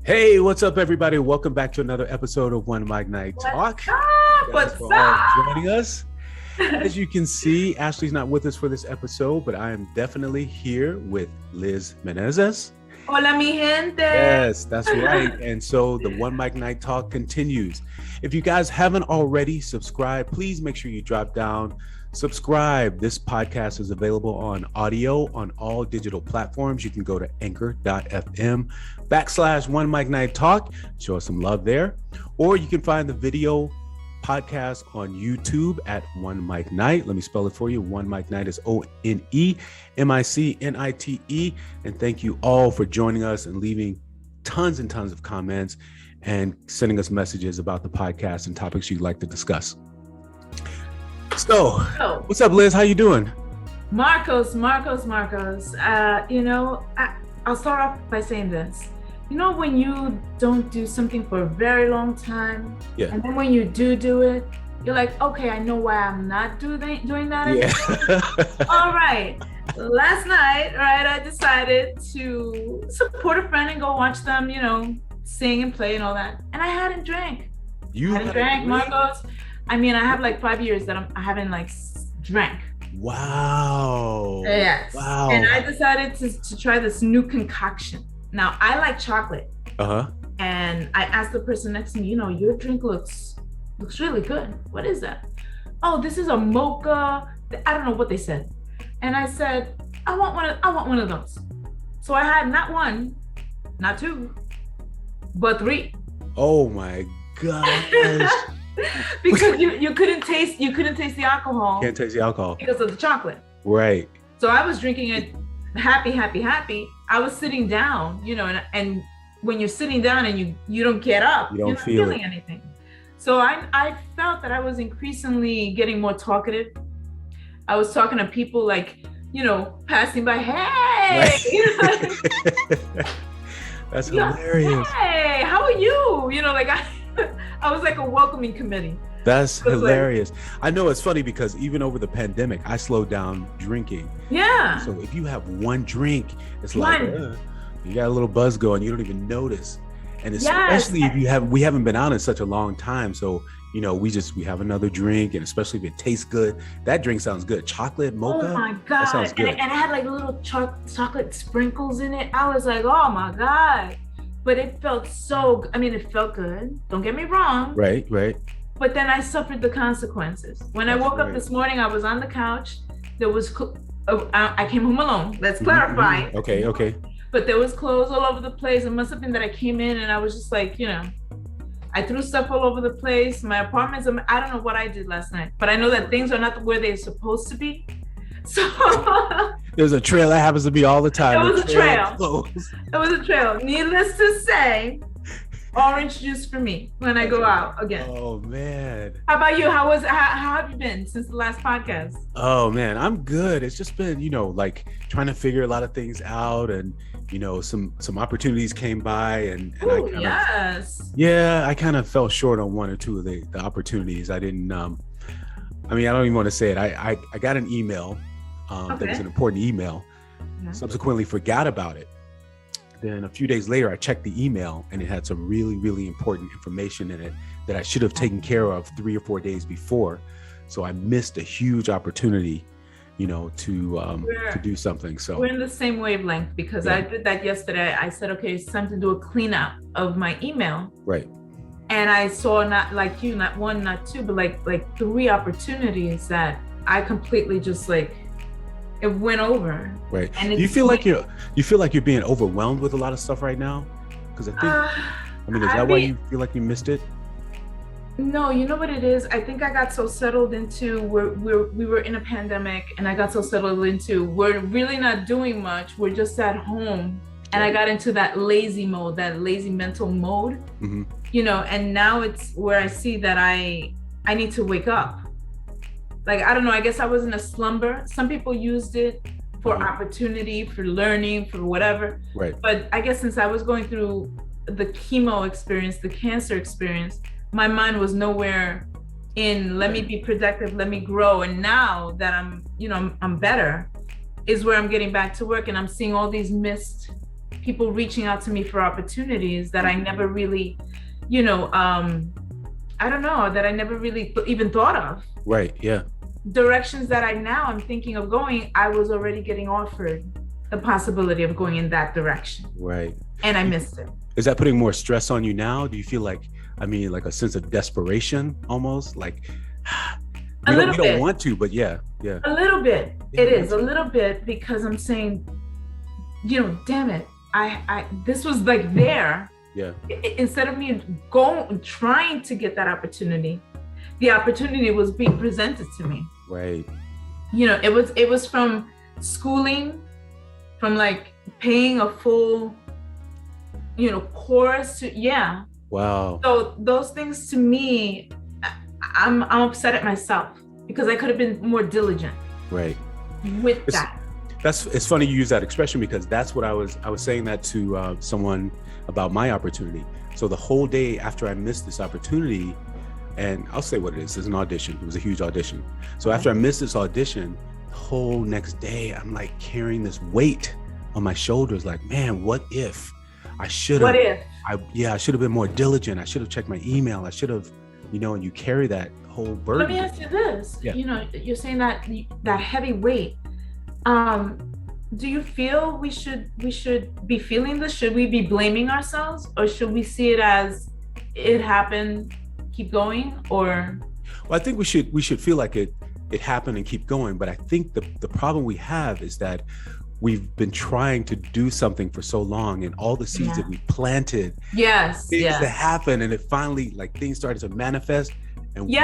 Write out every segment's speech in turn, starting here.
Hey, what's up, everybody? Welcome back to another episode of OneMicNite Talk. What's up? Joining us. As you can see, Ashley's not with us for this episode, but I am definitely here with Liz Menezes. Hola, mi gente. Yes, that's right. And so the OneMicNite Talk continues. If you guys haven't already subscribed, please make sure you drop down, subscribe. This podcast is available on audio on all digital platforms. You can go to anchor.fm/OneMicNite Talk. Show us some love there. Or you can find the video podcast on YouTube at OneMicNite. Let me spell it for you. OneMicNite is OneMicNite. And thank you all for joining us and leaving tons and tons of comments and sending us messages about the podcast and topics you'd like to discuss. So, what's up, Liz? How you doing? Marcos. I'll start off by saying this. You know, when you don't do something for a very long time, and then when you do it, you're like, okay, I know why I'm not doing that anymore. All right. Last night, I decided to support a friend and go watch them, sing and play and all that. And I hadn't drank. You hadn't drank, Marcos. I mean, I have like 5 years that I haven't drank. Wow. Yes. Wow. And I decided to try this new concoction. Now, I like chocolate. And I asked the person next to me, your drink looks really good. What is that? Oh, this is a mocha. I don't know what they said. And I said, I want one of those. So I had not one, not two, but three. Oh my gosh. Because you couldn't taste the alcohol. Can't taste the alcohol because of the chocolate. Right. So I was drinking it happy. I was sitting down, and when you're sitting down and you don't get up, you're not feeling anything. So I felt that I was increasingly getting more talkative. I was talking to people passing by, hey, that's hilarious. Hey, how are you? I was like a welcoming committee. That's hilarious. I know it's funny because even over the pandemic, I slowed down drinking. Yeah. So if you have one drink, it's like you got a little buzz going, you don't even notice. And especially if we haven't been out in such a long time. So, we have another drink, and especially if it tastes good, that drink sounds good. Chocolate, mocha. Oh my God. That sounds good. And it had little chocolate sprinkles in it. I was like, oh my God. But it felt it felt good. Don't get me wrong. Right. But then I suffered the consequences. When I woke up this morning, I was on the couch. I came home alone. Let's clarify. Okay. But there was clothes all over the place. It must have been that I came in and I was just like, I threw stuff all over the place. My apartment's, I don't know what I did last night, but I know that things are not where they're supposed to be. So there's a trail that happens to be all the time. It was a trail. Needless to say, orange juice for me when I go out again. Oh man. How about you? How have you been since the last podcast? Oh man, I'm good. It's just been, trying to figure a lot of things out, and some opportunities came by, and Ooh, I kind of fell short on one or two of the opportunities. I didn't I don't even want to say it. I got an email that was an important email. Subsequently forgot about it. Then a few days later, I checked the email, and it had some really, really important information in it that I should have taken care of 3 or 4 days before. So I missed a huge opportunity, to do something. So we're in the same wavelength, because I did that yesterday. I said, okay, it's time to do a cleanup of my email. Right. And I saw, not like you, not one, not two, but like 3 opportunities that I completely just it went over. Right. And do you feel like you're being overwhelmed with a lot of stuff right now? Because I think, is that why you feel like you missed it? No, you know what it is? I think I got so settled into we were in a pandemic, and I got so settled into we're really not doing much. We're just at home. And I got into that lazy mode, that lazy mental mode, and now it's where I see that I need to wake up. I don't know, I guess I was in a slumber. Some people used it for opportunity, for learning, for whatever. Right. But I guess since I was going through the chemo experience, the cancer experience, my mind was nowhere in let me be productive, let me grow. And now that I'm better, is where I'm getting back to work, and I'm seeing all these missed people reaching out to me for opportunities that I never really, I don't know, that I never really even thought of. Right. Yeah. Directions that I'm thinking of going, I was already getting offered the possibility of going in that direction. Right. And I missed it. Is that putting more stress on you now? Do you feel like, like a sense of desperation almost? Like, we don't want to, but yeah. A little bit. Yeah, it is a little bit, because I'm saying, damn it. This was like there. Yeah. Instead of me trying to get that opportunity, the opportunity was being presented to me. Right. It was from schooling, from like paying a full, course to, yeah. Wow. So those things, to me, I'm upset at myself because I could have been more diligent. Right. With that. It's funny you use that expression, because that's what I was saying that to someone about my opportunity. So the whole day after I missed this opportunity, and I'll say what it is, it's an audition. It was a huge audition. So after I missed this audition, the whole next day, I'm like carrying this weight on my shoulders, like, man, what if I should have, I should have been more diligent. I should have checked my email. I should have, and you carry that whole burden. Let me ask you this, you're saying that heavy weight. Do you feel we should be feeling this? Should we be blaming ourselves, or should we see it as it happened, keep going? Or well, I think we should feel like it happened and keep going. But I think the problem we have is that we've been trying to do something for so long, and all the seeds that we planted, things that happened, and it finally, like, things started to manifest, and we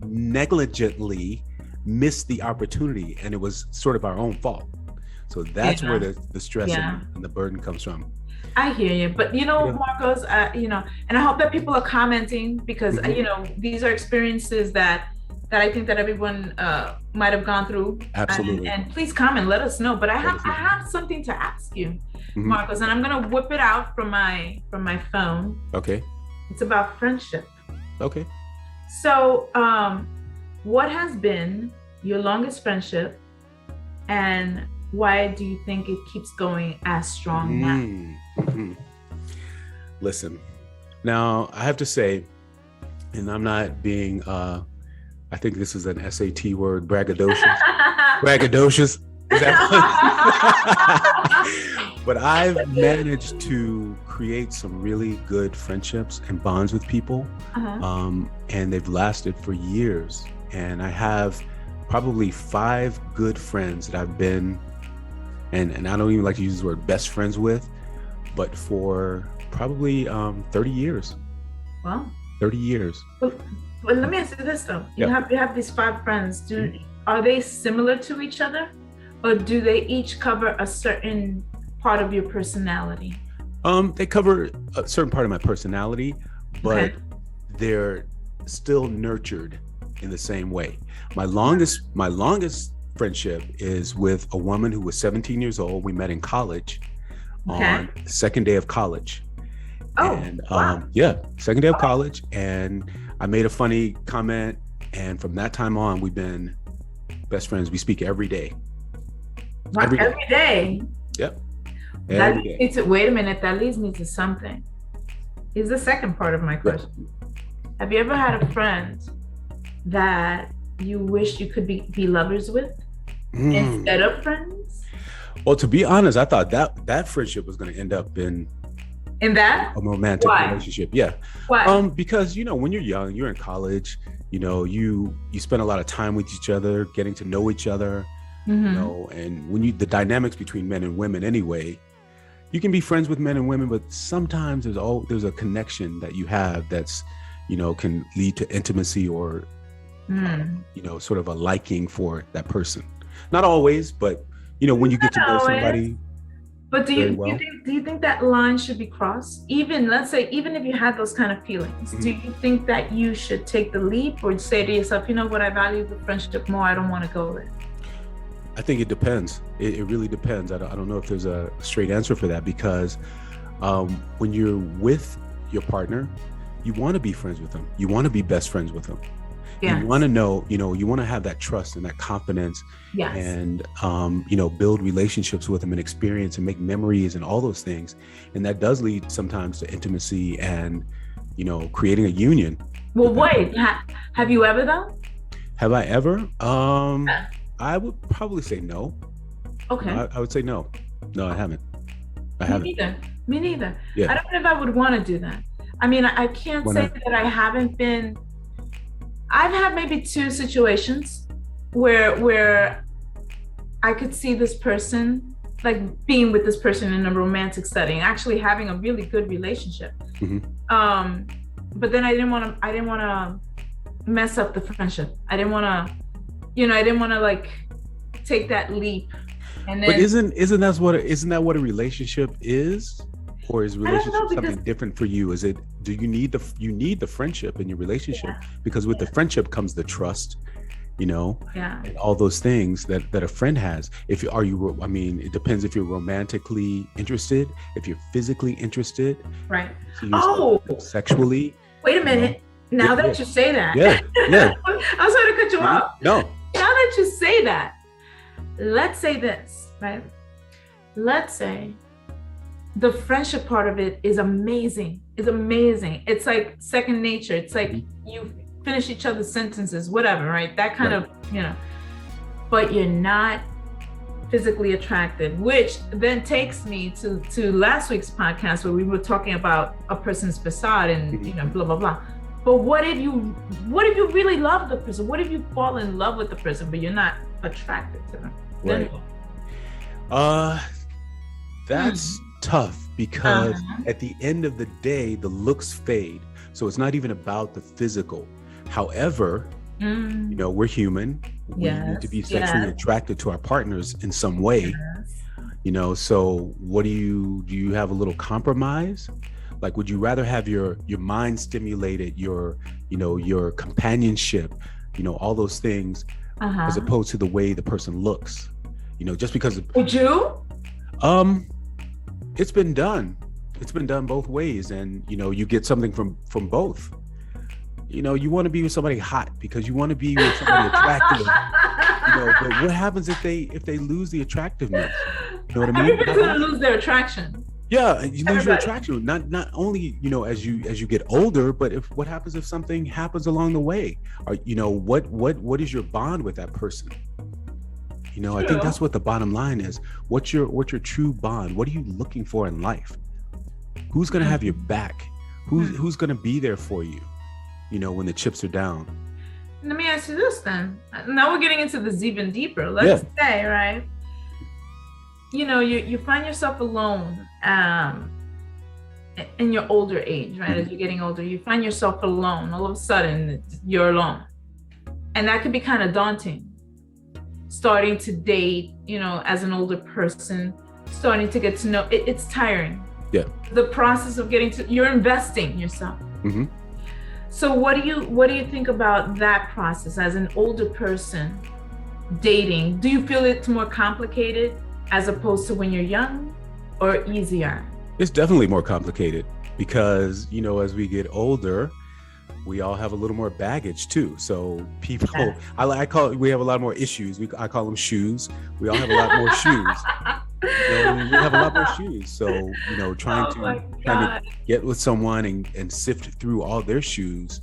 negligently missed the opportunity, and it was sort of our own fault. So that's where the stress and the burden comes from. I hear you, but Marcos, and I hope that people are commenting, because these are experiences that I think that everyone might have gone through. Absolutely. And please comment, let us know. But I have something to ask you, Marcos, and I'm gonna whip it out from my phone. Okay. It's about friendship. Okay. So, what has been your longest friendship, and why do you think it keeps going as strong now? Listen, now I have to say, and I'm not being, I think this is an SAT word, braggadocious. Braggadocious. Is that But I've managed to create some really good friendships and bonds with people, and they've lasted for years. And I have probably 5 good friends that I've been, and I don't even like to use the word best friends with, but for probably 30 years. Wow. 30 years. But let me ask you this though. You have these 5 friends. Are they similar to each other, or do they each cover a certain part of your personality? They cover a certain part of my personality, but they're still nurtured in the same way. My longest friendship is with a woman who was 17 years old. We met in college on the second day of college. Second day of college. And I made a funny comment. And from that time on, we've been best friends. We speak every day. Every day? Yep. Wait a minute. That leads me to something. Is the second part of my question. Have you ever had a friend that you wish you could be lovers with instead of friends? Well, to be honest, I thought that friendship was going to end up in that a romantic relationship. Yeah. Why? Because when you're young, you're in college, you spend a lot of time with each other, getting to know each other, and when the dynamics between men and women anyway, you can be friends with men and women, but sometimes there's a connection that you have that's can lead to intimacy or sort of a liking for that person. Not always, but when you get to know somebody. But do you think that line should be crossed? Even if you had those kind of feelings, do you think that you should take the leap, or say to yourself, you know what, I value the friendship more, I don't want to go there? I think it depends. It really depends. I don't know if there's a straight answer for that, because when you're with your partner, you want to be friends with them. You want to be best friends with them. You Yes. want to know, you want to have that trust and that confidence, Yes. and build relationships with them and experience and make memories and all those things. And that does lead sometimes to intimacy and creating a union. Well, wait, have you ever though? Have I ever? Yeah. I would probably say no. Okay. I would say no. No, I haven't. Me neither. Yeah. I don't know if I would want to do that. I mean, I can't say that I haven't been. I've had maybe 2 situations where I could see this person, like being with this person in a romantic setting, actually having a really good relationship. Mm-hmm. But then I didn't want to mess up the friendship. I didn't want to like take that leap. And then, but isn't that what a relationship is? Or is relationship something different for you? Do you need the friendship in your relationship? Yeah. Because with the friendship comes the trust, and all those things that a friend has. It depends if you're romantically interested, if you're physically interested, right? Sexually. Wait a minute. Now that you say that, yeah. I'm sorry to cut you off. No. Now that you say that, let's say this, right? Let's say the friendship part of it is amazing. It's like second nature. It's like you finish each other's sentences, whatever, right? That kind of, but you're not physically attracted, which then takes me to last week's podcast where we were talking about a person's facade and, blah, blah, blah. But what if you really love the person? What if you fall in love with the person, but you're not attracted to them? Right. That's tough, because at the end of the day, the looks fade. So it's not even about the physical. However, we're human. We need to be sexually attracted to our partners in some way. So what do you have a little compromise? Like, would you rather have your mind stimulated, your companionship, all those things, as opposed to the way the person looks? Just because. Would you? It's been done. It's been done both ways, and you get something from both. You want to be with somebody hot because you want to be with somebody attractive. But what happens if they lose the attractiveness? You know what I mean? Everybody's gonna lose their attraction. Yeah, you lose your attraction. Not only as you get older, but what happens if something happens along the way? Or what is your bond with that person? I think that's what the bottom line is. What's your true bond? What are you looking for in life? Who's gonna have your back? Who's gonna be there for you? When the chips are down. Let me ask you this then. Now we're getting into this even deeper. Let's say, right? You find yourself alone in your older age, right? As you're getting older, you find yourself alone. All of a sudden, you're alone. And that could be kind of daunting. Starting to date, as an older person, starting to get to know, it's tiring. Yeah. The process of you're investing yourself. Mm-hmm. So what do you think about that process as an older person dating? Do you feel it's more complicated as opposed to when you're young, or easier? It's definitely more complicated because, as we get older, we all have a little more baggage too. So people, we have a lot more issues. I call them shoes. We all have a lot more shoes. We have a lot more shoes. So, trying to get with someone and sift through all their shoes,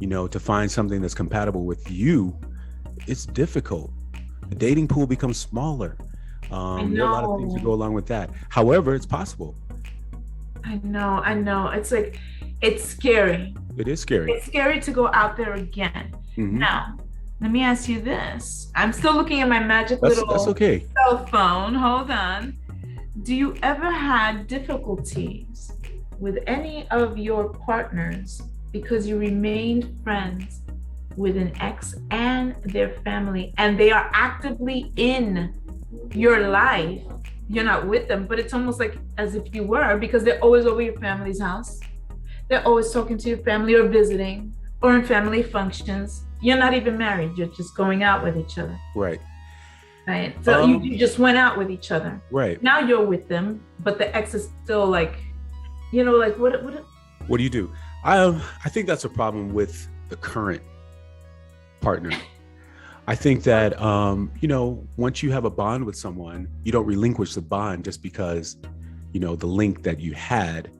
to find something that's compatible with you, it's difficult. The dating pool becomes smaller. There are a lot of things that go along with that. However, it's possible. I know. It's like, it's scary. It is scary. It's scary to go out there again. Mm-hmm. Now, let me ask you this. I'm still looking at my little cell phone. Hold on. Do you ever have difficulties with any of your partners because you remained friends with an ex and their family, and they are actively in your life? You're not with them, but it's almost like as if you were, because they're always over your family's house. They're always talking to your family or visiting or in family functions. You're not even married. You're just going out with each other. Right. Right. So you just went out with each other. Right. Now you're with them, but the ex is still like, what do you do? I think that's a problem with the current partner. I think that, once you have a bond with someone, you don't relinquish the bond just because, the link that you had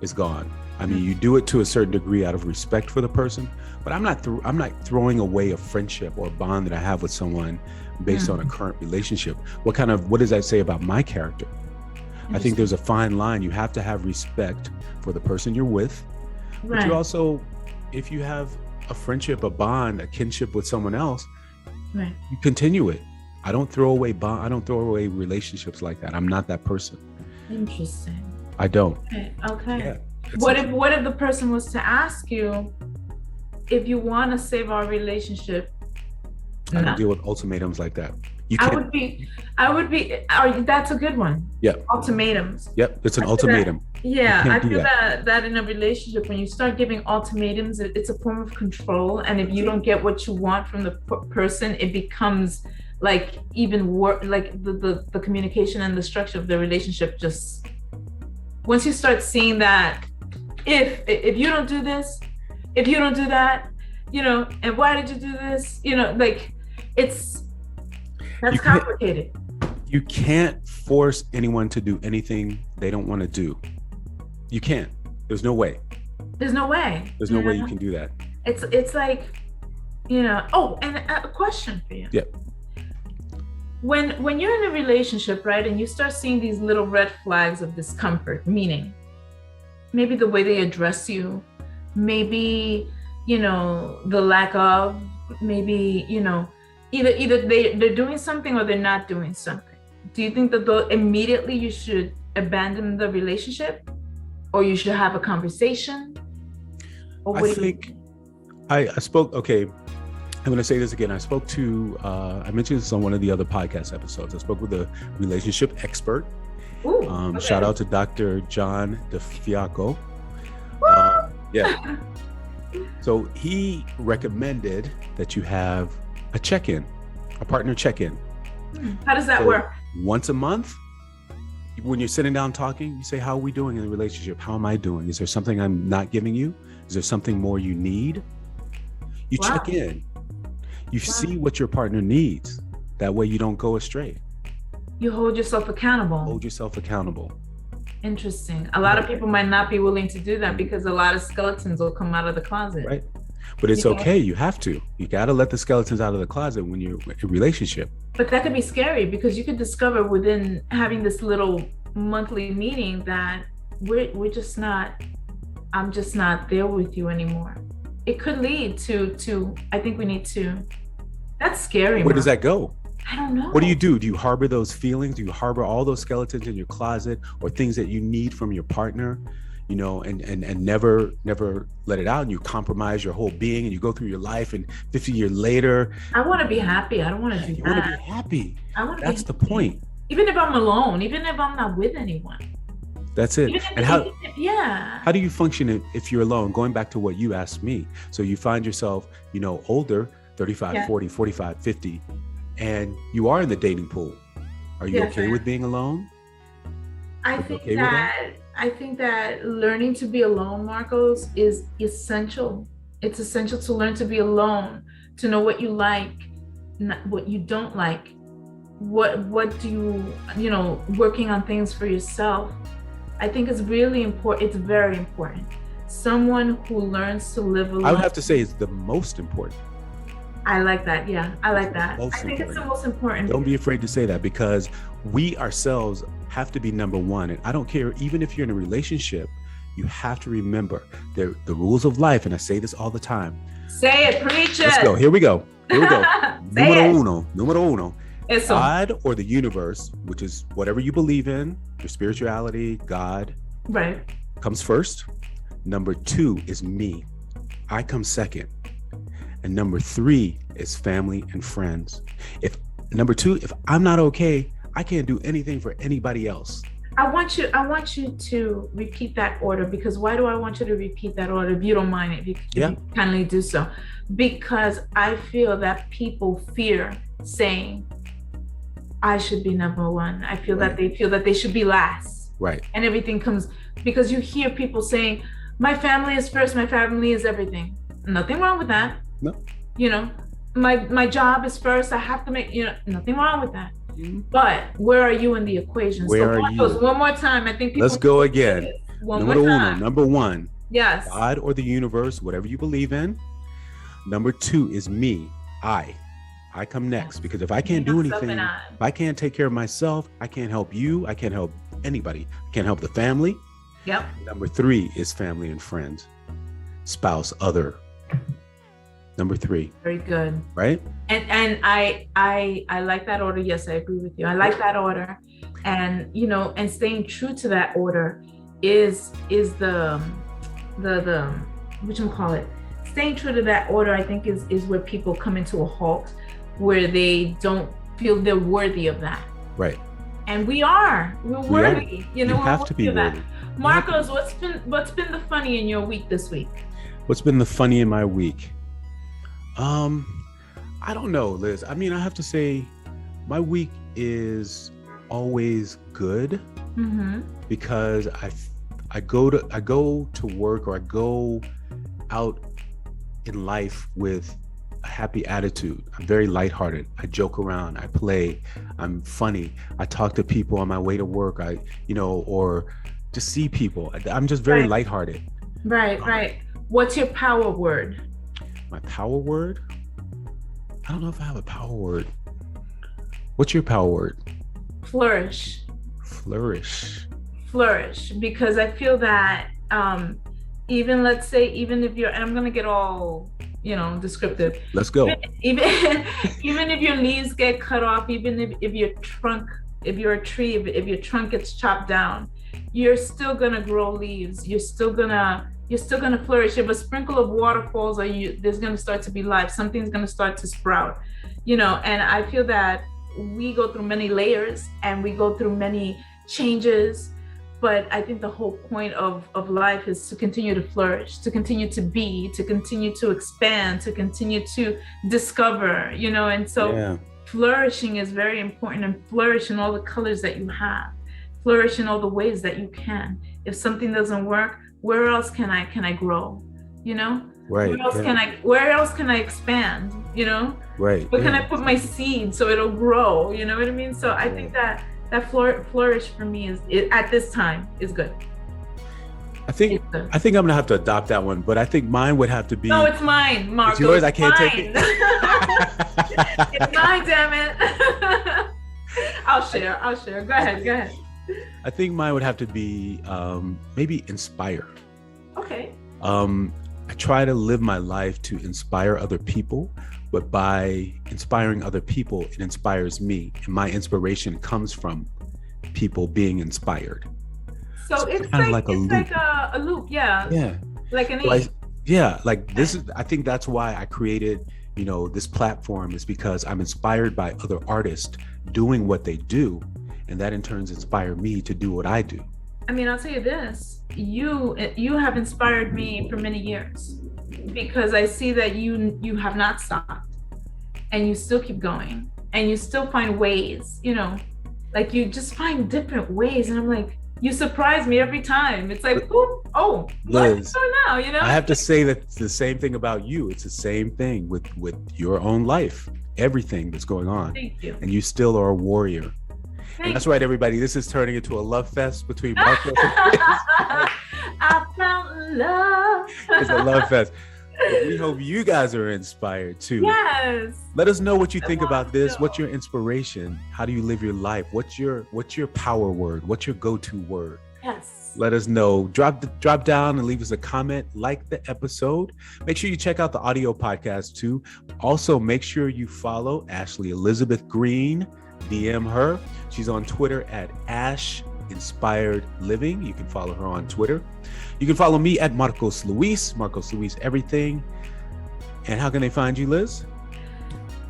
is gone. I mean, you do it to a certain degree out of respect for the person, but I'm not throwing away a friendship or a bond that I have with someone based on a current relationship. What does that say about my character? I think there's a fine line. You have to have respect for the person you're with, but you also, if you have a friendship, a bond, a kinship with someone else, you continue it. I don't throw away relationships like that. I'm not that person. Interesting. I don't. Okay. Yeah, what if the person was to ask you, if you want to save our relationship? I don't deal with ultimatums like that. You can't. I would be. That's a good one. Yeah. Ultimatums. Yep. It's an ultimatum. I feel that in a relationship, when you start giving ultimatums, it's a form of control. And if you don't get what you want from the person, it becomes like even worse. Like the communication and the structure of the relationship just. Once you start seeing that, if you don't do this, if you don't do that, and why did you do this? That's complicated. You can't force anyone to do anything they don't want to do. You can't. There's no way. There's no way. There's no way you can do that. It's like, oh, and a question for you. Yeah. When you're in a relationship, right, and you start seeing these little red flags of discomfort, meaning maybe the way they address you, maybe, the lack of, maybe, either they're doing something or they're not doing something. Do you think that immediately you should abandon the relationship, or you should have a conversation? Or I think I spoke, okay, I'm going to say this again. I spoke to, I mentioned this on one of the other podcast episodes. I spoke with a relationship expert. Ooh, okay. Shout out to Dr. John DeFiaco. Yeah. So he recommended that you have a check-in, a partner check-in. How does that work? Once a month, when you're sitting down talking, you say, how are we doing in the relationship? How am I doing? Is there something I'm not giving you? Is there something more you need? You check in. You see what your partner needs. That way you don't go astray. You hold yourself accountable. Hold yourself accountable. Interesting. A lot of people might not be willing to do that because a lot of skeletons will come out of the closet. Right. But it's okay. You have to. You got to let the skeletons out of the closet when you're in a relationship. But that could be scary because you could discover within having this little monthly meeting that we're just not, I'm just not there with you anymore. It could lead to I think we need to, that's scary. Where does that go? I don't know. What do? Do you harbor those feelings? Do you harbor all those skeletons in your closet or things that you need from your partner, and never let it out, and you compromise your whole being and you go through your life and 50 years later? I want to be happy. I don't want to do that. You want to be happy. That's the point. Even if I'm alone, even if I'm not with anyone. That's it. And how do you function if you're alone? Going back to what you asked me. So you find yourself, older, 35, 40, 45, 50, and you are in the dating pool. Are you okay with being alone? I think that learning to be alone, Marcos, is essential. It's essential to learn to be alone, to know what you like, what you don't like, what do you, working on things for yourself. I think it's really important. It's very important. Someone who learns to live alone. I would have to say it's the most important. I like that. Yeah, I like that. I think it's the most important. Don't be afraid to say that, because we ourselves have to be number one. And I don't care, even if you're in a relationship, you have to remember the rules of life. And I say this all the time. Say it, preach it. Let's go. Here we go. Numero uno. God or the universe, which is whatever you believe in, your spirituality, God, right, comes first. Number 2 is me. I come second. And number 3 is family and friends. If I'm not okay, I can't do anything for anybody else. I want you to repeat that order, because why do I want you to repeat that order? If you don't mind, if you kindly do so. Because I feel that people fear saying, I should be number one. I feel that they feel that they should be last. Right. And everything comes, because you hear people saying, my family is first, my family is everything. Nothing wrong with that. No. You know, my job is first. I have to make, nothing wrong with that. Mhm. But where are you in the equation? So Where are you? one more time. I think people Let's go need to hear again. this. One more Numero uno, time. number one, Yes. God or the universe, whatever you believe in. Number two is me, I. I come next, because if I can't do anything, if I can't take care of myself, I can't help you. I can't help anybody. I can't help the family. Yep. Number three is family and friends, spouse, other. Number three. Very good. Right? And I like that order. Yes, I agree with you. I like that order. And and staying true to that order is the whatchamacallit. Staying true to that order, I think, is where people come into a halt, where they don't feel they're worthy of that. Right. And we're worthy. You have to be worthy. Marcos, what's been the funny in your week this week? What's been the funny in my week? I don't know, Liz. I mean, I have to say my week is always good, because I go to work, or I go out in life with a happy attitude. I'm very lighthearted. I joke around. I play. I'm funny. I talk to people on my way to work. Or to see people. I'm just very lighthearted. Right. What's your power word? My power word? I don't know if I have a power word. What's your power word? Flourish. Flourish, because I feel that even if you're, and I'm gonna get all descriptive. Let's go. Even if your leaves get cut off, even if your trunk, if you're a tree, if your trunk gets chopped down, you're still gonna grow leaves. You're still gonna flourish. If a sprinkle of water falls on you, there's gonna start to be life. Something's gonna start to sprout. And I feel that we go through many layers and we go through many changes. But I think the whole point of life is to continue to flourish, to continue to be, to continue to expand, to continue to discover, and so flourishing is very important, and flourish in all the colors that you have, flourish in all the ways that you can. If something doesn't work, where else can I grow? Right. Where else can I expand? Right. Where can I put my seed so it'll grow? You know what I mean? So I think that flourish for me is at this time is good. I think I'm gonna have to adopt that one, but I think mine would have to be. No, it's mine, Marco. It's yours. I can't take it. It's mine, damn it. I'll share. Go ahead. I think mine would have to be maybe inspire. Okay. I try to live my life to inspire other people, but by inspiring other people, it inspires me. And my inspiration comes from people being inspired. So it's kind of like a loop. Like a loop, yeah. Yeah. Like an this is, I think that's why I created, this platform, is because I'm inspired by other artists doing what they do. And that in turn inspire me to do what I do. I mean, I'll tell you this, you have inspired me for many years, because I see that you have not stopped, and you still keep going, and you still find ways, like you just find different ways. And I'm like, you surprise me every time. It's like, oh, Liz, what's now, I have to say that it's the same thing about you. It's the same thing with your own life, everything that's going on. Thank you. And you still are a warrior. And that's right, everybody. This is turning into a love fest between Marcos and Liz. I found love. It's a love fest. But we hope you guys are inspired too. Yes. Let us know what you think about this. What's your inspiration? How do you live your life? What's your power word? What's your go-to word? Yes. Let us know. Drop down and leave us a comment. Like the episode. Make sure you check out the audio podcast too. Also, make sure you follow Ashley Elizabeth Green. DM her. She's on Twitter at Ash Inspired Living. You can follow her on Twitter. You can follow me at Marcos Luis everything. And how can they find you, Liz?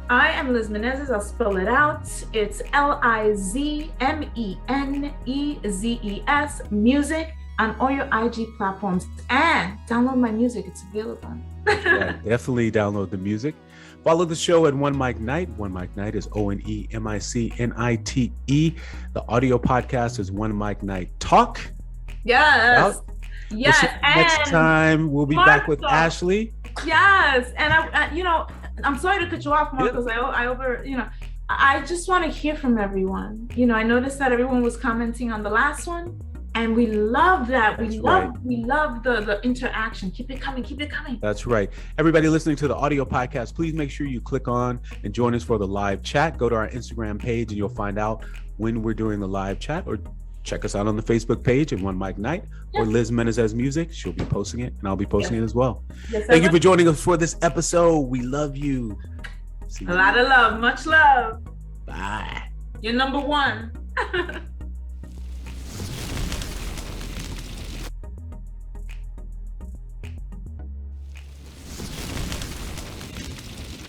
I am Liz Menezes. I'll spell it out. It's LizMenezes music on all your IG platforms, and download my music. It's available. Yeah, definitely download the music. Follow the show at OneMicNite. OneMicNite is OneMicNite. The audio podcast is OneMicNite Talk. Yes. Yes. Next time we'll be back with Ashley. Yes. And I'm sorry to cut you off, Mark, because I over, I just want to hear from everyone. I noticed that everyone was commenting on the last one, and we love that. We love the interaction. Keep it coming. Keep it coming. That's right. Everybody listening to the audio podcast, please make sure you click on and join us for the live chat. Go to our Instagram page and you'll find out when we're doing the live chat, or check us out on the Facebook page at OneMicNite, or Liz Menezes Music. She'll be posting it and I'll be posting it as well. Yes, thank you for joining us for this episode. We love you. A lot of love. Much love. Bye. You're number one.